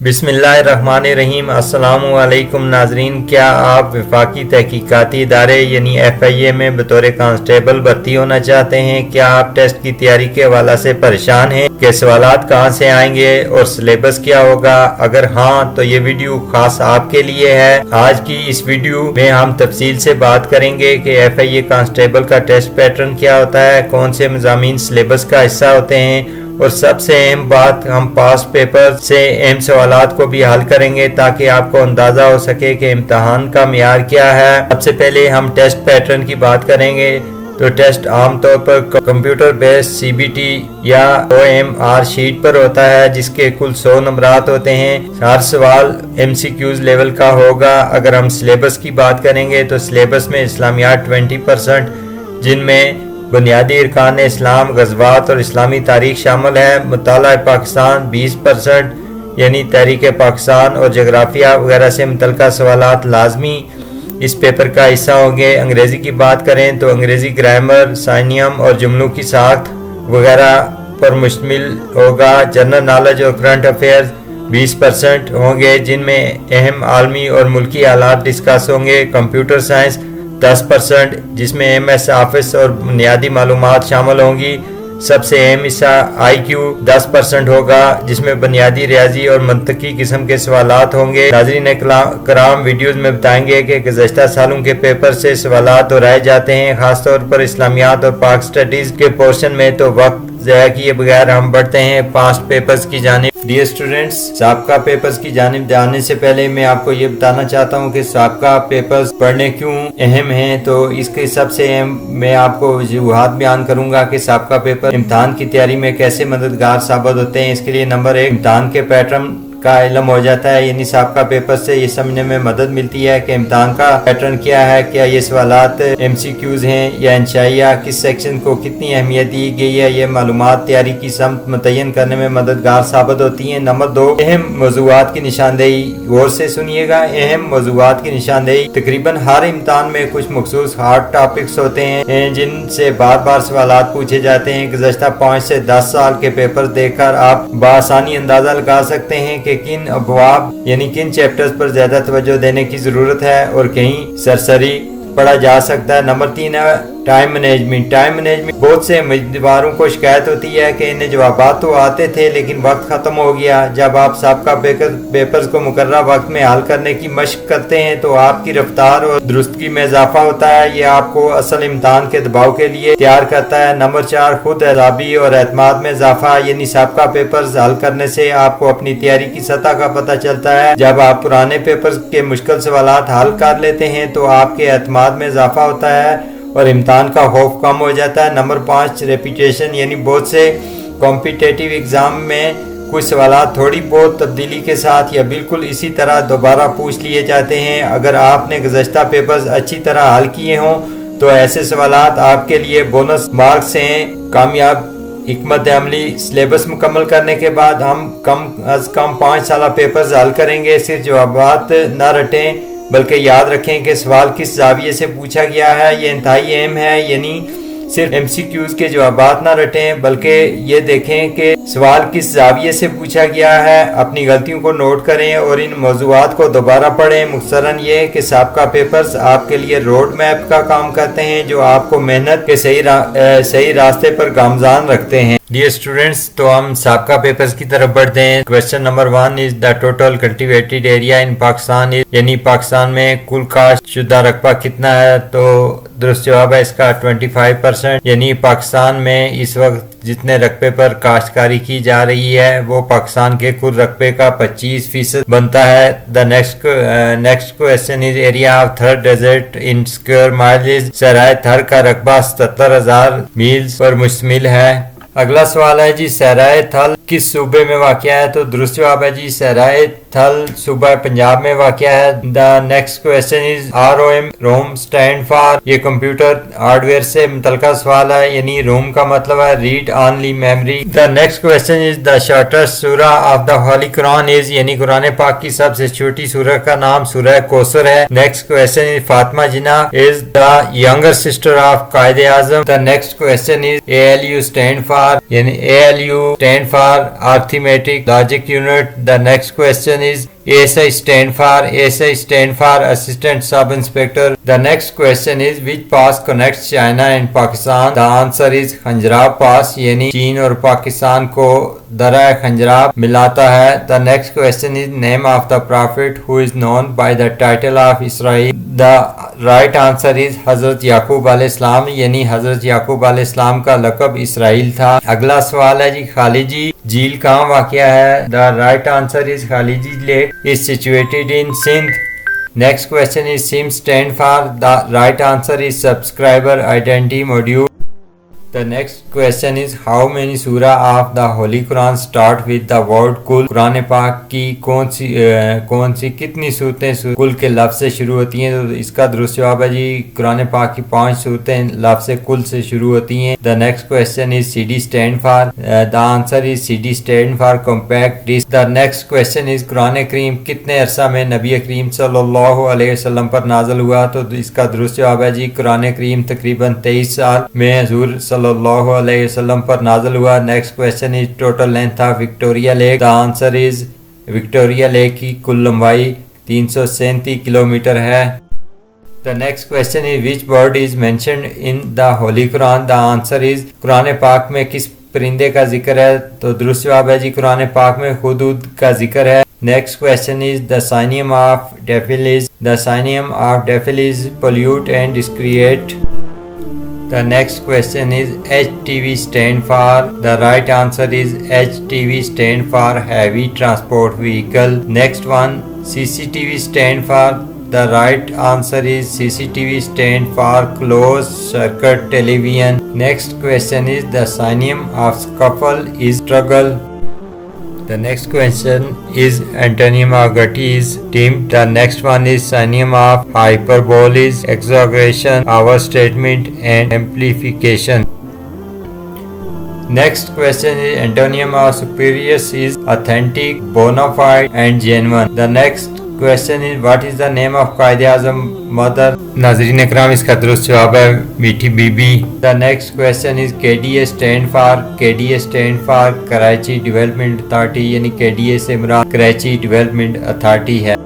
बिस्मिल्लाहिर्रहमानिर्रहीम। अस्सलाम वालेकुम नाजरीन, क्या आप वफाकी तहकीकाती इदारे यानी FIA में बतौर कांस्टेबल भर्ती होना चाहते हैं? क्या आप टेस्ट की तैयारी के हवाला से परेशान हैं कि सवालात कहाँ से आएंगे और सिलेबस क्या होगा? अगर हाँ तो ये वीडियो खास आपके लिए है। आज की इस वीडियो में हम तफसील से बात करेंगे कि FIA कांस्टेबल का टेस्ट पैटर्न क्या होता है, कौन से मज़ामीन सिलेबस का हिस्सा होते हैं, और सबसे अहम बात, हम पास्ट पेपर से अहम सवालात को भी हल करेंगे ताकि आपको अंदाजा हो सके कि इम्तहान का मियार क्या है। सबसे पहले हम टेस्ट पैटर्न की बात करेंगे। तो टेस्ट आमतौर पर कंप्यूटर बेस्ड CBT या OMR शीट पर होता है, जिसके कुल 100 नंबरात होते हैं। हर सवाल MCQs लेवल का होगा। अगर हम सिलेबस की बात करेंगे तो सिलेबस में इस्लामियात 20%, जिनमें बुनियादी अरकान इस्लाम, गज़वात और इस्लामी तारीख शामिल है। मुताला पाकिस्तान 20% यानी तहरीक पाकिस्तान और जगराफिया वगैरह से मुतल्लिक़ सवालात लाजमी इस पेपर का हिस्सा होंगे। अंग्रेज़ी की बात करें तो अंग्रेज़ी ग्रामर, साइनियम और जुमलों की साख्त वगैरह पर मुश्तमिल होगा। जनरल नॉलेज और करंट अफेयर्स 20% होंगे, जिनमें अहम आलमी और मुल्की हालात डिस्कस होंगे। कंप्यूटर साइंस 10%, जिसमें MS ऑफिस और बुनियादी मालूमात शामिल होंगी। सबसे अहम हिस्सा IQ 10% होगा, जिसमें बुनियादी रियाजी और मंतकी किस्म के सवालात होंगे। नाज़रीन कराम, वीडियोस में बताएंगे कि गुज़श्ता सालों के पेपर से सवालात दोहराए जाते हैं, खासतौर पर इस्लामियात और पाक स्टडीज़ के पोर्शन में। तो वक्त ज़ाया किए बगैर हम बढ़ते हैं पास्ट पेपर्स की जानिब। डियर स्टूडेंट्स, साबका पेपर्स की जानिब जाने से पहले मैं आपको ये बताना चाहता हूँ कि साबका पेपर्स पढ़ने क्यों अहम हैं। तो इसके सबसे अहम मैं आपको वजूहात बयान करूंगा कि साबका पेपर इम्तिहान की तैयारी में कैसे मददगार साबित होते हैं। इसके लिए नंबर 1, इम्तिहान के पैटर्न का इल्म हो जाता है, यानी साबका पेपर से ये समझने में मदद मिलती है कि इम्तिहान का पैटर्न क्या है, क्या ये सवालात MCQs हैं या इंशाइया, किस सेक्शन को कितनी अहमियत दी गई है। ये मालूमात तैयारी की समत मुतय्यन करने में मददगार साबित होती हैं। नंबर 2, अहम मौज़ूआत की निशानदेही। गौर से सुनिएगा, अहम मौज़ूआत की निशानदेही। तकरीबन हर इम्तिहान में कुछ मखसूस हार्ड टॉपिक्स होते हैं जिनसे बार बार सवालात पूछे जाते हैं। गुज़श्ता 5 से 10 साल के पेपर देखकर आप बआसानी अंदाजा लगा सकते हैं कि किन अबवाब यानी किन चैप्टर्स पर ज्यादा तवज्जो देने की जरूरत है और कहीं सरसरी पढ़ा जा सकता है। नंबर 3 है टाइम मैनेजमेंट। टाइम मैनेजमेंट, बहुत से उम्मीदवारों को शिकायत होती है कि इन्हें जवाबात तो आते थे लेकिन वक्त खत्म हो गया। जब आप साबका पेपर्स को मुकर्रर वक्त में हल करने की मशक करते हैं तो आपकी रफ्तार और दुरुस्तगी में इजाफा होता है। ये आपको असल इम्तिहान के दबाव के लिए तैयार करता है। नंबर 4, खुद एजाबी और एतमाद में इजाफा, यानी साबका पेपर्स हल करने से आपको अपनी तैयारी की सतह का पता चलता है। जब आप पुराने पेपर्स के मुश्किल सवालात हल कर लेते हैं तो आपके एतमाद में इजाफा होता है और इम्तिहान का खौफ कम हो जाता है। नंबर 5, रेपिटेशन, यानी बहुत से कॉम्पिटिटिव एग्जाम में कुछ सवालात थोड़ी बहुत तब्दीली के साथ या बिल्कुल इसी तरह दोबारा पूछ लिए जाते हैं। अगर आपने गुज़श्ता पेपर्स अच्छी तरह हल किए हों तो ऐसे सवालात आपके लिए बोनस मार्क्स हैं। कामयाब हिकमत अमली। सिलेबस मुकम्मल करने के बाद हम कम अज कम 5 साल पेपर्स हल करेंगे। सिर्फ जवाबात न रटें बल्कि याद रखें कि सवाल किस जाविये से पूछा गया है। ये इंतहाई अहम है, यानी सिर्फ MCQs के जवाबात ना रटें बल्कि ये देखें कि सवाल किस जाविये से पूछा गया है। अपनी गलतियों को नोट करें और इन मौज़ूआत को दोबारा पढ़ें। मुख्तसरन ये कि साबका पेपर्स आपके लिए रोड मैप का काम करते हैं जो आपको मेहनत के सही रास्ते पर गामजान रखते हैं। डियर स्टूडेंट्स, तो हम साबका पेपर्स की तरफ बढ़ते हैं। Question number 1 is the total cultivated area in Pakistan, यानी पाकिस्तान में कुल काश्त शुदा रकबा कितना है। तो दुरुस्त जवाब है इसका 25%, यानी पाकिस्तान में इस वक्त जितने रकबे पर काश्तकारी की जा रही है वो पाकिस्तान के कुल रकबे का 25% बनता है। The next question is area of थर डेजर्ट इन स्क्वायर माइल्स। सहराए थर का रकबा 77,000 मील्स पर मुश्तमिल है। अगला सवाल है जी, सहराए थल किस सूबे में वाक़या है। तो दुरुस्त जवाब है जी सहराए थल सूबा पंजाब में वाक़या है। The next question is ROM, ROM stand for. ये कंप्यूटर हार्डवेयर से मुतल्लिका सवाल है, यानी रोम का मतलब है read only memory. The next question is the shortest सूरा of the holy Quran is, यानी कुरान पाक की सबसे छोटी सूरह का नाम सूरह कौसर है। Next question is Fatima Jinnah is the younger sister of Quaid-e-Azam. The next question is ALU stand for for yani ALU stand for arithmetic logic unit. The next question is ASI stand for assistant sub inspector. The next question is which pass connects China and Pakistan? The answer is Khanjarab pass yani چین اور پاکستان کو درہ خنجراب ملاتا ہے. The next question is name of the prophet who is known by the title of Israel. The right answer is حضرت یعقوب علیہ السلام یعنی حضرت یعقوب علیہ السلام کا لقب اسرائیل تھا. اگلا سوال ہے جی خالیجی جھیل کہاں واقع ہے؟ The right answer is خالیجی lake is situated in Sindh. Next question is SIM stand for. The right answer is subscriber identity module. The next question is how many surah of the Holy Quran start with the word kul? قرآن پاک کی کون سی کتنی صورتیں کل کے لفظ سے شروع ہوتی ہیں؟ تو اس کا درست جواب ہے جی قرآن پاک کی 5 صورتیں لفظ کل سے شروع ہوتی ہیں. The next question is CD stand for. The answer is CD stand for compact disc. The next question is قرآن کریم کتنے عرصہ میں نبی کریم صلی اللہ علیہ وسلم پر نازل ہوا؟ تو اس کا درست جواب ہے جی قرآن کریم تقریباً 23 سال میں حضور صلی اللہ علیہ وسلم پر نازل ہوا. Next question is total length of Victoria lake. The answer is Victoria lake کی کل لمبائی 337 کلومیٹر ہے. The next question is which bird is mentioned in the Holy Quran? The answer is قرآن پاک میں کس پرندے کا ذکر ہے؟ تو درست جواب ہے جی قرآن پاک میں ہدہد کا ذکر ہے. Next question is the synonym of daffodils. The synonym of daffodils pollute and discreate. The next question is HTV stand for. The right answer is HTV stand for heavy transport vehicle. Next one CCTV stand for. The right answer is CCTV stand for closed circuit television. Next question is the synonym of scuffle is struggle. The next question is antonym of gutty is dim. The next one is synonym of hyperbole is exaggeration, overstatement and amplification. Next question is antonym of spurious is authentic, bona fide and genuine. The next question is what is the name of Quaid Azam mother? ناظرین اکرام اس کا درست جواب ہے میٹھی بی بی. The next question is KDA stand for. KDA stand for Karachi development authority یعنی KDA سے مراد کراچی ڈیولپمنٹ اتھارٹی ہے.